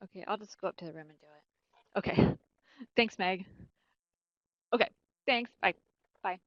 Okay, I'll just go up to the room and do it. Okay. Thanks, Meg. Okay, thanks. Bye. Bye.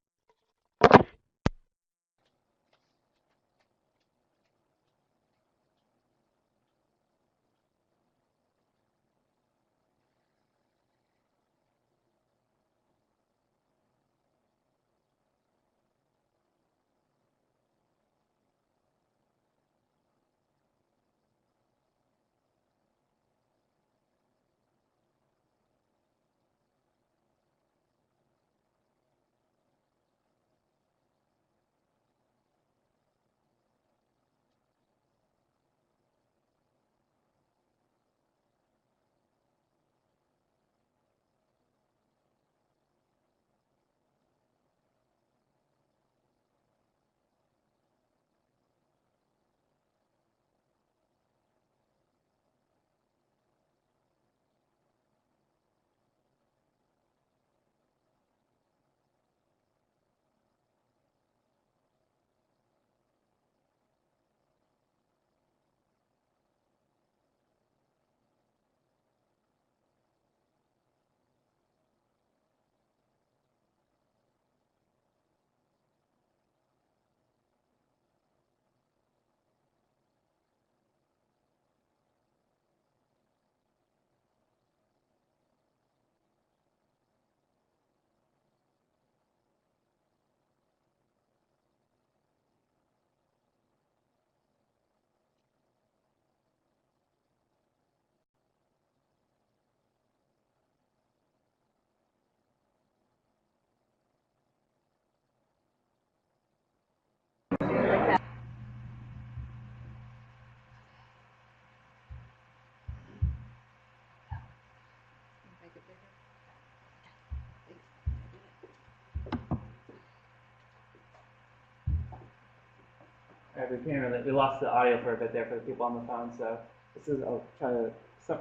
We lost the audio for a bit there for the people on the phone, so this is, I'll try to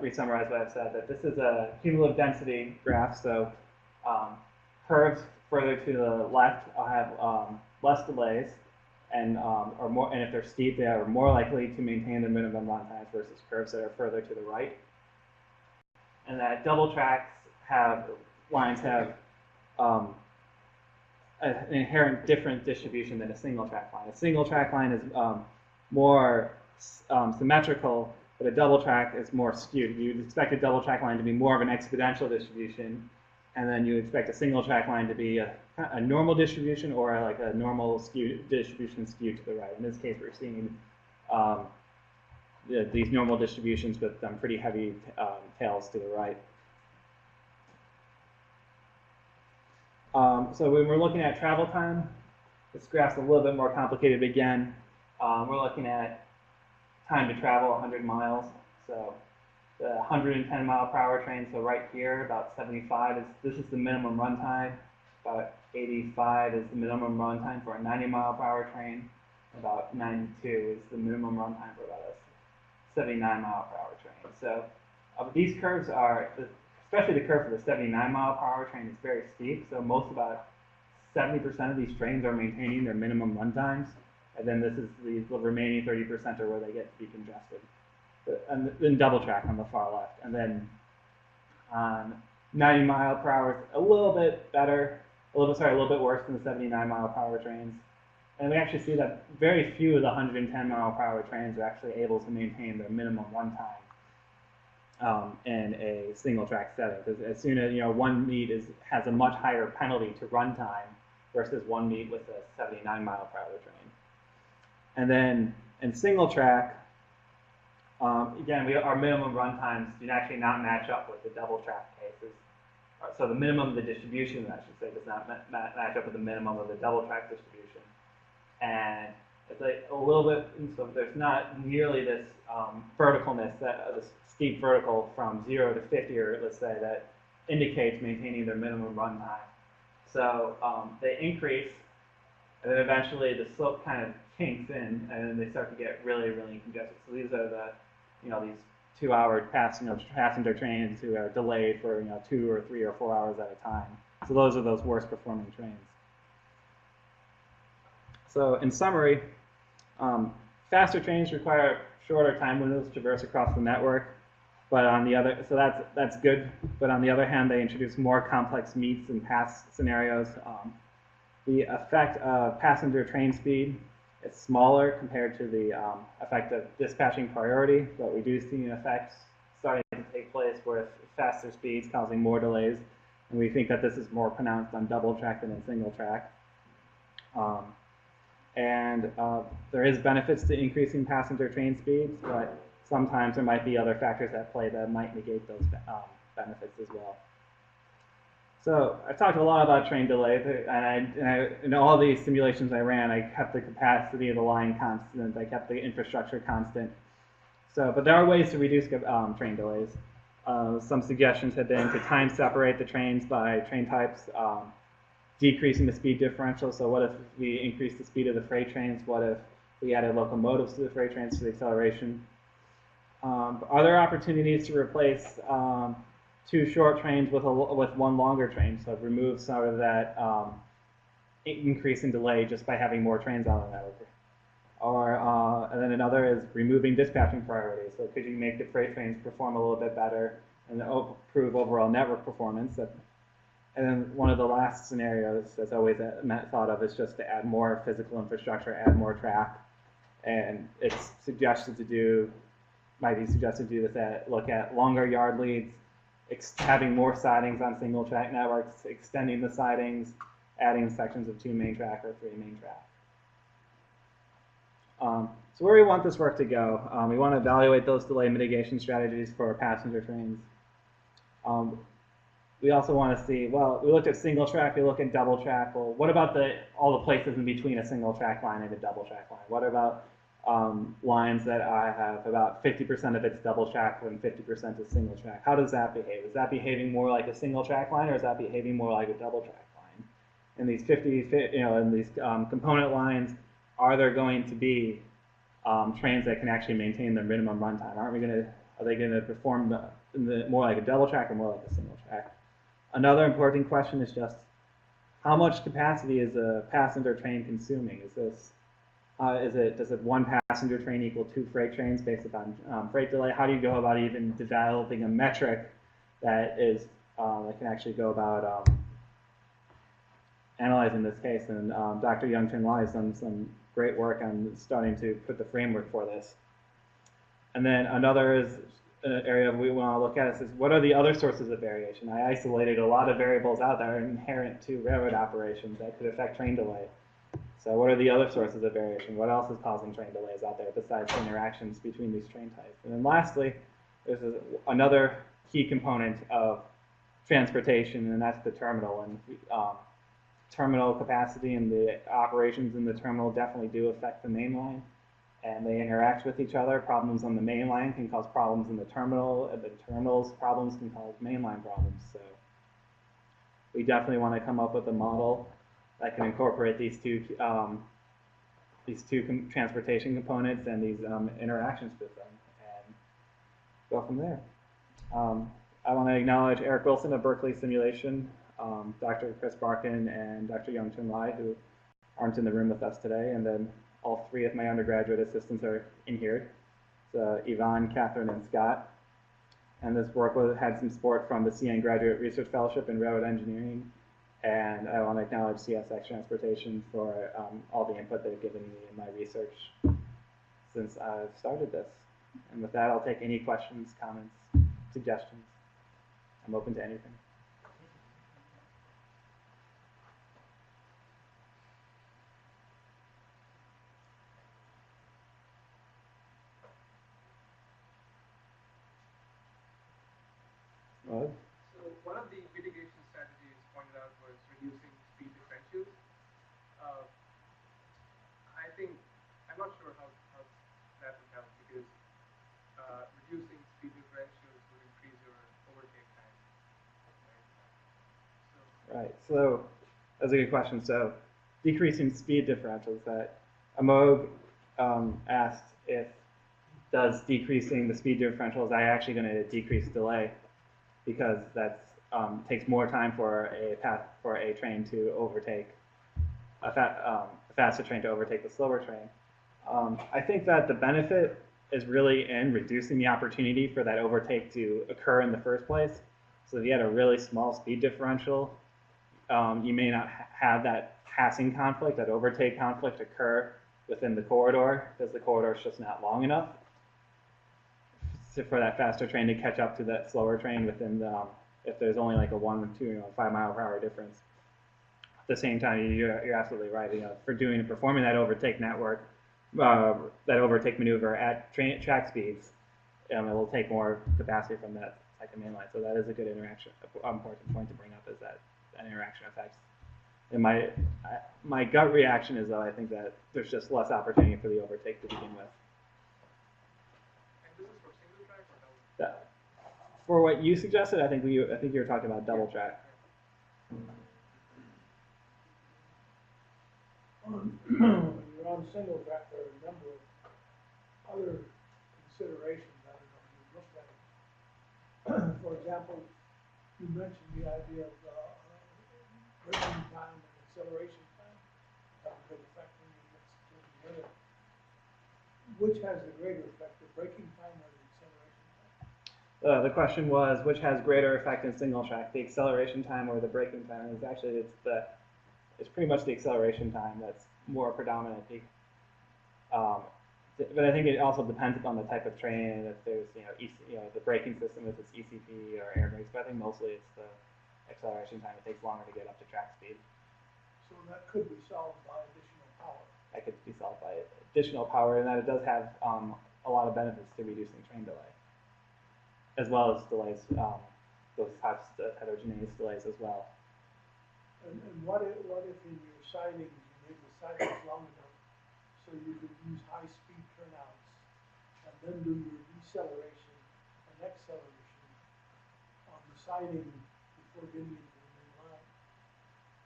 re-summarize what I've said, that this is a cumulative density graph, so curves further to the left have less delays, and and if they're steep, they are more likely to maintain their minimum run times versus curves that are further to the right. And that double tracks lines have an inherent different distribution than a single track line. A single track line is more symmetrical, but a double track is more skewed. You'd expect a double track line to be more of an exponential distribution, and then you expect a single track line to be a normal distribution or like a normal distribution skewed to the right. In this case, we're seeing these normal distributions with pretty heavy tails to the right. So when we're looking at travel time, this graph's a little bit more complicated again. We're looking at time to travel 100 miles. So the 110 mile per hour train, so right here, about 75 this is the minimum run time. About 85 is the minimum run time for a 90 mile per hour train. About 92 is the minimum run time for about a 79 mile per hour train. So these curves are, especially the curve for the 79 mile per hour train is very steep, so about 70% of these trains are maintaining their minimum run times, and then this is the remaining 30% are where they get to be congested. And then double track on the far left, and then 90 mile per hour is a little bit better, a little bit worse than the 79 mile per hour trains. And we actually see that very few of the 110 mile per hour trains are actually able to maintain their minimum run time in a single track setting, because as soon as one meet has a much higher penalty to runtime versus one meet with a 79 mile per hour train. And then in single track, again, our minimum run times do actually not match up with the double track cases. So the minimum of the distribution, I should say, does not match up with the minimum of the double track distribution. And it's like a little bit, so there's not nearly this verticalness, this steep vertical from 0 to 50, or let's say, that indicates maintaining their minimum run time. So they increase, and then eventually the slope kind of kinks in, and then they start to get really, really congested. So these are the, these 2-hour passenger trains who are delayed for 2 or 3 or 4 hours at a time. So those are those worst performing trains. So in summary, faster trains require shorter time windows to traverse across the network. But on the other, so that's good. But on the other hand, they introduce more complex meets and pass scenarios. The effect of passenger train speed is smaller compared to the effect of dispatching priority, but we do see effects starting to take place with faster speeds causing more delays. And we think that this is more pronounced on double track than in single track. There is benefits to increasing passenger train speeds, but sometimes there might be other factors at play that might negate those benefits as well. So I talked a lot about train delay, and in all these simulations I ran, I kept the capacity of the line constant, I kept the infrastructure constant. So, but there are ways to reduce train delays. Some suggestions have been to time separate the trains by train types, decreasing the speed differential. So what if we increase the speed of the freight trains? What if we added locomotives to the freight trains for the acceleration? Are there opportunities to replace two short trains with one longer train? So remove some of that increase in delay just by having more trains on the network. And then another is removing dispatching priority. So could you make the freight trains perform a little bit better and improve overall network performance? And then one of the last scenarios that's always thought of is just to add more physical infrastructure, add more track. And it's might be suggested to do this look at longer yard leads, having more sidings on single track networks, extending the sidings, adding sections of 2 main track or 3 main track. So where we want this work to go, we want to evaluate those delay mitigation strategies for passenger trains. We also want to see, well, we looked at single track, we look at double track. Well, what about all the places in between a single track line and a double track line? What about lines that have about 50% of its double track and 50% is single track? How does that behave? Is that behaving more like a single track line, or is that behaving more like a double track line? In these component lines, are there going to be trains that can actually maintain their minimum runtime? Are they going to perform more like a double track or more like a single track? Another important question is just how much capacity is a passenger train consuming? Does it one passenger train equal 2 freight trains based upon freight delay? How do you go about even developing a metric that can actually go about analyzing this case? And Dr. Young-Chin Lai has done some great work on starting to put the framework for this. And then another area we want to look at is what are the other sources of variation? I isolated a lot of variables out that are inherent to railroad operations that could affect train delay. So what are the other sources of variation? What else is causing train delays out there besides the interactions between these train types? And then lastly, there's another key component of transportation, and that's the terminal. And terminal capacity and the operations in the terminal definitely do affect the main line, and they interact with each other. Problems on the main line can cause problems in the terminal, and the terminal's problems can cause mainline problems. So we definitely want to come up with a model that can incorporate these two transportation components and these interactions with them, and go from there. I want to acknowledge Eric Wilson of Berkeley Simulation, Dr. Chris Barkin, and Dr. Young-Chin Lai, who aren't in the room with us today, and then all 3 of my undergraduate assistants are in here. So Yvonne, Catherine, and Scott. And this work had some support from the CN Graduate Research Fellowship in Railroad Engineering. And I want to acknowledge CSX Transportation for all the input they've given me in my research since I've started this. And with that, I'll take any questions, comments, suggestions. I'm open to anything. Well, so one of the mitigation strategies pointed out was reducing speed differentials. I think, I'm not sure how that would help, because reducing speed differentials would increase your overtake time. Right, so that's a good question. So decreasing speed differentials, that Amog asked if does decreasing the speed differentials actually going to decrease delay, because that takes more time for a train to overtake a faster train to overtake the slower train. I think that the benefit is really in reducing the opportunity for that overtake to occur in the first place. So if you had a really small speed differential, you may not have that passing conflict, that overtake conflict occur within the corridor because the corridor is just not long enough for that faster train to catch up to that slower train within the, if there's only like a 1, 2, 5 mile per hour difference. At the same time, you're absolutely right. For performing that overtake network, that overtake maneuver at track speeds, it will take more capacity from that second main line. So that is a good important point to bring up, is that interaction effects. And my gut reaction is, though, I think that there's just less opportunity for the overtake to begin with. And this is for single track or double? For what you suggested, I think you were talking about double track. When you're on single track, there are a number of other considerations. I don't know if you looked at it. For example, you mentioned the idea of braking time and acceleration time have a big effect when you mix the two together. Which has the greater effect, the braking time or the acceleration time? The question was, which has greater effect in single track, the acceleration time or the braking time? And it's pretty much the acceleration time that's more predominant. But I think it also depends upon the type of train, and if there's the braking system, if it's ECP or air brakes. But I think mostly it's the acceleration time. It takes longer to get up to track speed. So that could be solved by additional power. That could be solved by additional power, and that it does have a lot of benefits to reducing train delay, as well as delays, those types of heterogeneous delays as well. And what if in your sidings you made the sidings long enough so you could use high-speed turnouts and then do your deceleration and acceleration on the siding before getting into the main line?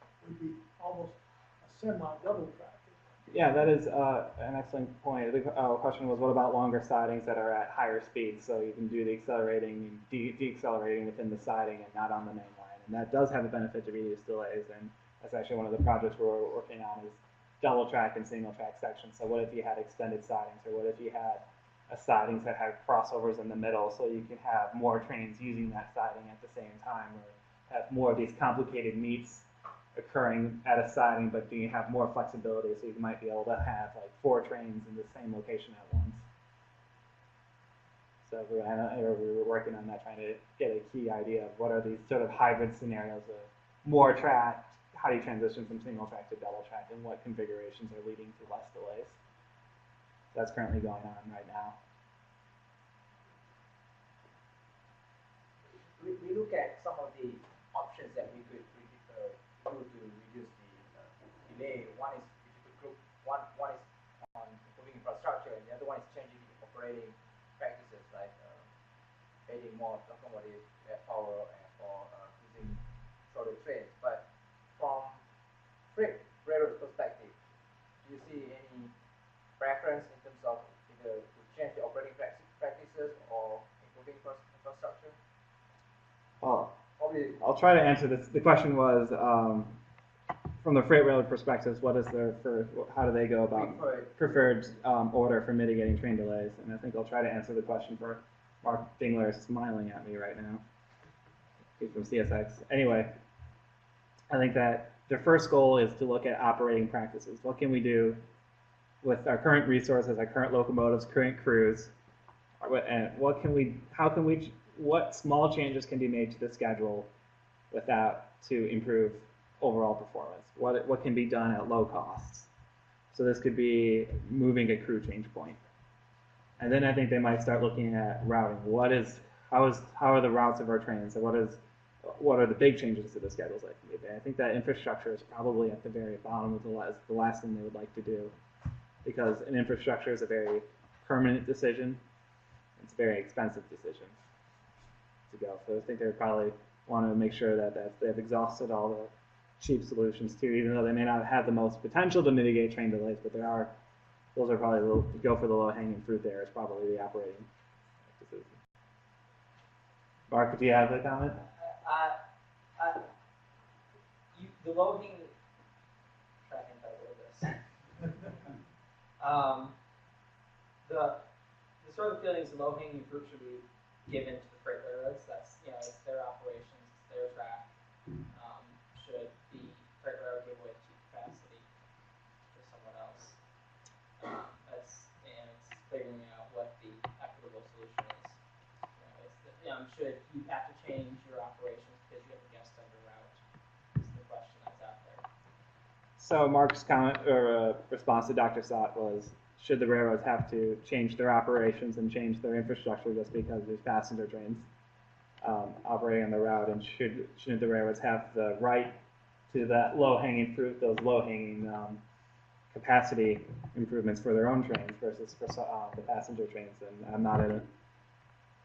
It would be almost a semi-double track. Yeah, that is an excellent point. The question was, what about longer sidings that are at higher speeds, so you can do the accelerating and deaccelerating within the siding and not on the main line? And that does have a benefit to reduce delays, and that's actually one of the projects we're working on, is double track and single track sections. So what if you had extended sidings, or what if you had sidings that had crossovers in the middle, so you can have more trains using that siding at the same time, or have more of these complicated meets occurring at a siding, but do you have more flexibility, so you might be able to have like 4 trains in the same location at once. So we were working on that, trying to get a key idea of what are these sort of hybrid scenarios of more track, how do you transition from single track to double track, and what configurations are leading to less delays. That's currently going on right now. We look at some of the options that we could do to reduce the delay. One is, if you could group, one is on improving infrastructure, and the other one is changing the operating practices, like adding more locomotive power for using shorter trains. But from freight railroad perspective, do you see any preference in terms of either to change the operating practices or improving infrastructure? Well, I'll try to answer this. The question was, from the freight railroad perspectives, what is how do they go about preferred order for mitigating train delays? And I think I'll try to answer the question for Mark Dingler, smiling at me right now. He's from CSX. Anyway, I think that the first goal is to look at operating practices. What can we do with our current resources, our current locomotives, current crews, and what small changes can be made to the schedule to improve overall performance? What can be done at low costs? So this could be moving a crew change point. And then I think they might start looking at routing. How are the routes of our trains? And what are the big changes to the schedules that can be made? I think that infrastructure is probably at the very bottom of the last thing they would like to do, because an infrastructure is a very permanent decision. It's a very expensive decision to go. So I think they would probably want to make sure that they've exhausted all the cheap solutions too, even though they may not have the most potential to mitigate train delays, but those are probably go for the low-hanging fruit there. It's probably the operating decision. Mark, do you have a comment? The low-hanging, try to think about this. The the sort of feeling is low-hanging fruit should be given to the freight railroads. That's, it's their operations, it's their track. Should the freight railroad give away cheap capacity to someone else? And it's figuring out what the equitable solution is. Should you have to change your operations because you have a guest under route? Is the question that's out there. So Mark's comment or response to Dr. Sott was, should the railroads have to change their operations and change their infrastructure just because there's passenger trains operating on the route, and shouldn't the railroads have the right to that low-hanging fruit, those low-hanging capacity improvements for their own trains versus for the passenger trains? And I'm not in a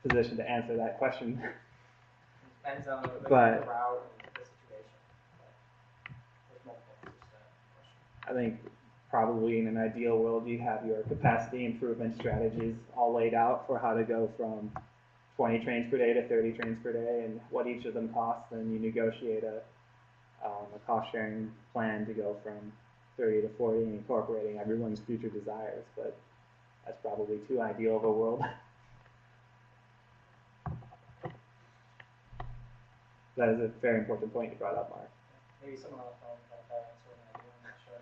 position to answer that question. It depends on the route and the situation. But there's multiple answers to that question. I think probably in an ideal world, you have your capacity improvement strategies all laid out for how to go from 20 trains per day to 30 trains per day and what each of them costs. Then you negotiate a cost-sharing plan to go from 30 to 40 and incorporating everyone's future desires. But that's probably too ideal of a world. That is a very important point you brought up, Mark. Maybe someone else will have a better answer than I do, I'm not sure.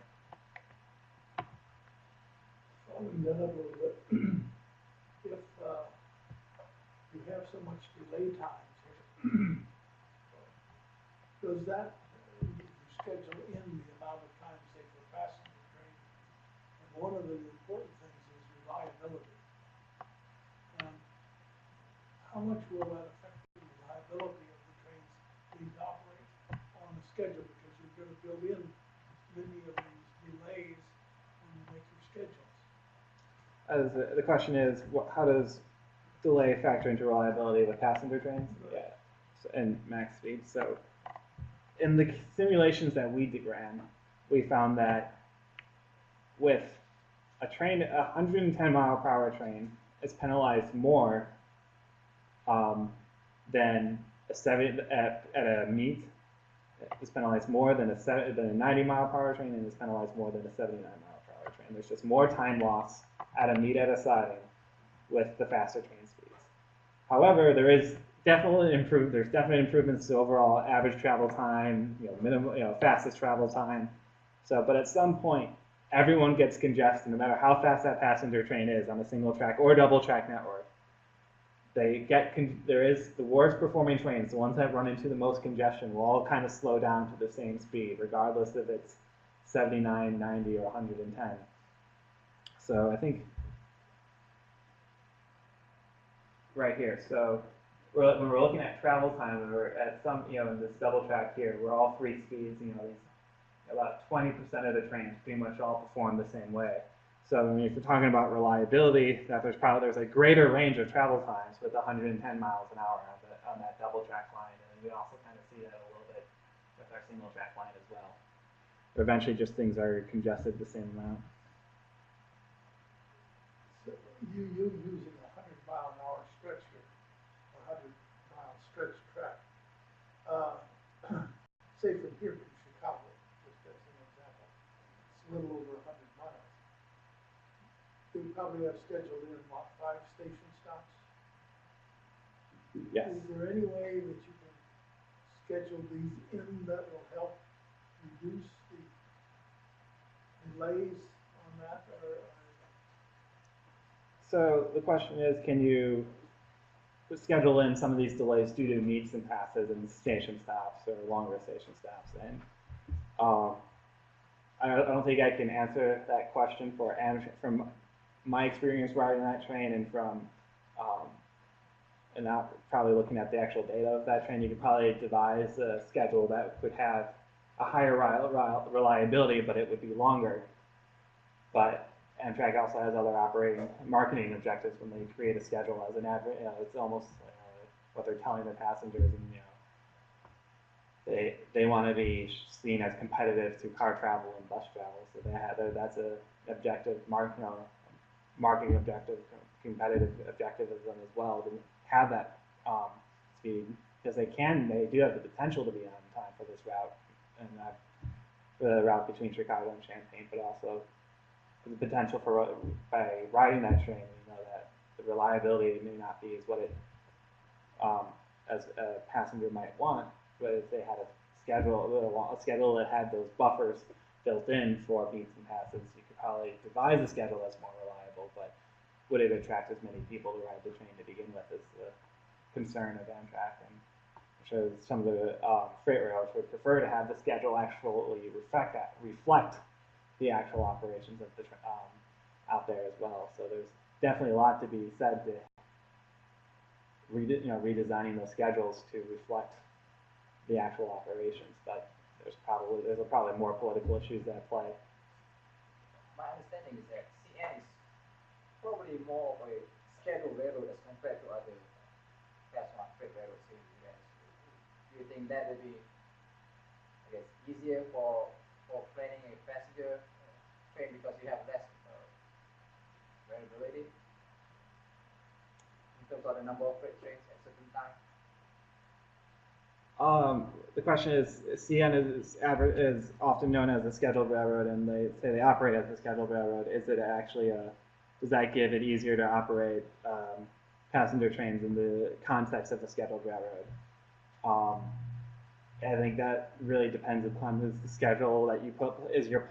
Following that up a little bit, if you have so much delay times here, does that, you schedule in the amount of time, say, for a passenger train, and one of the important things is reliability. And how much will that affect the reliability of the trains being operated on the schedule, because you're going to build in many of these delays when you make your schedules? The question is, how does delay factor into reliability with passenger trains? Yeah, and max speed. So in the simulations that we ran, we found that with a train, a 110 mile per hour train is penalized more than a 70 at a meet. Is penalized more than a 90 mile per hour train, and is penalized more than a 79 mile per hour train. There's just more time loss at a meet at a siding with the faster train speeds. However, there's definite improvements to overall average travel time, minimum, fastest travel time. So, but at some point, everyone gets congested, no matter how fast that passenger train is on a single track or double track network. There is the worst performing trains, the ones that run into the most congestion, will all kind of slow down to the same speed, regardless if it's 79, 90, or 110. So I think right here. So when we're looking at travel time, when we're at some, in this double track here, we're all three speeds. About 20% of the trains pretty much all perform the same way. So if you're talking about reliability, there's a greater range of travel times with 110 miles an hour on that double track line, and we also kind of see that a little bit with our single track line as well. But eventually, just things are congested the same amount. So you using a 100-mile-an-hour stretch here, or 100-mile stretch track. Say from here to Chicago, just as an example, it's a little over 100 miles. We probably have scheduled in, 5 station stops? Yes. Is there any way that you can schedule these in that will help reduce the delays on that? So the question is, can you schedule in some of these delays due to meets and passes and station stops or longer station stops? And I don't think I can answer that question from my experience riding that train, and from and not probably looking at the actual data of that train. You could probably devise a schedule that would have a higher reliability, but it would be longer. But Amtrak also has other marketing objectives when they create a schedule as an average. It's almost what they're telling their passengers, and they want to be seen as competitive to car travel and bus travel. So that's an objective, marketing objective, competitive objective of them as well, to have that speed, because they do have the potential to be on time for this route, and for the route between Chicago and Champaign, but also the potential by riding that train, that the the reliability may not be as what it as a passenger might want. But if they had a schedule that had those buffers built in for meets and passes, you could probably devise a schedule that's more reliable. But would it attract as many people to ride the train to begin with is the concern of Amtrak. And I'm sure some of the freight railroads would prefer to have the schedule actually reflect the actual operations of the out there as well. So there's definitely a lot to be said to redesigning those schedules to reflect the actual operations. But there's probably more political issues at play. My understanding is that CN is probably more of a scheduled railroad as compared to other Class 1 freight railroads in the US. Do you think that would be, I guess, easier for planning a passenger train because you have less variability in terms of the number of freight trains at certain time? The question is, CN is often known as a scheduled railroad, and they say they operate as a scheduled railroad. Is it actually does that give it easier to operate passenger trains in the context of a scheduled railroad? I think that really depends upon the schedule that you put. Does your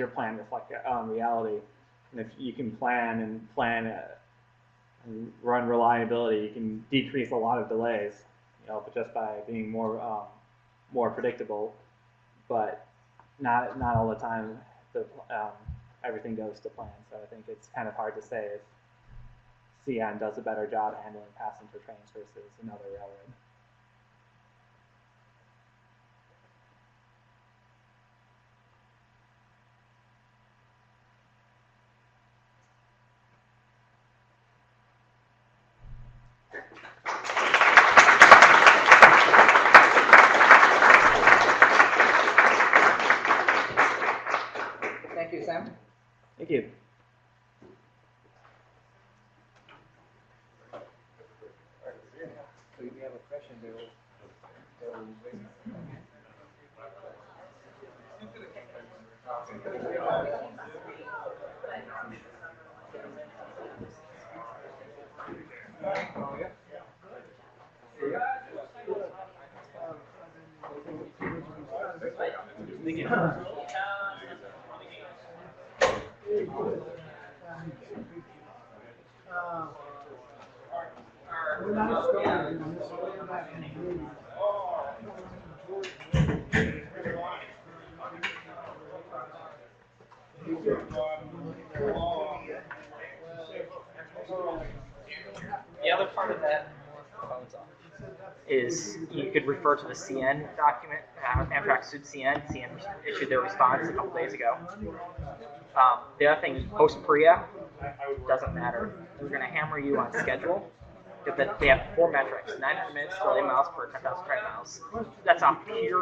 plan reflect reality? And if you can plan and run reliability, you can decrease a lot of delays. But just by being more predictable, but not all the time. Everything goes to plan. So I think it's kind of hard to say if CN does a better job handling passenger trains versus another railroad. Thank you, Sam. Thank you. So if you have a question, they will raise it. When I started doing this way back in the 80s, The other part of that is you could refer to the CN document. Amtrak sued CN. CN issued their response a couple days ago. The other thing, post-PRIA, doesn't matter. They're going to hammer you on schedule. They have 4 metrics: 900 minutes, delay miles per 10,000 train miles. That's on pure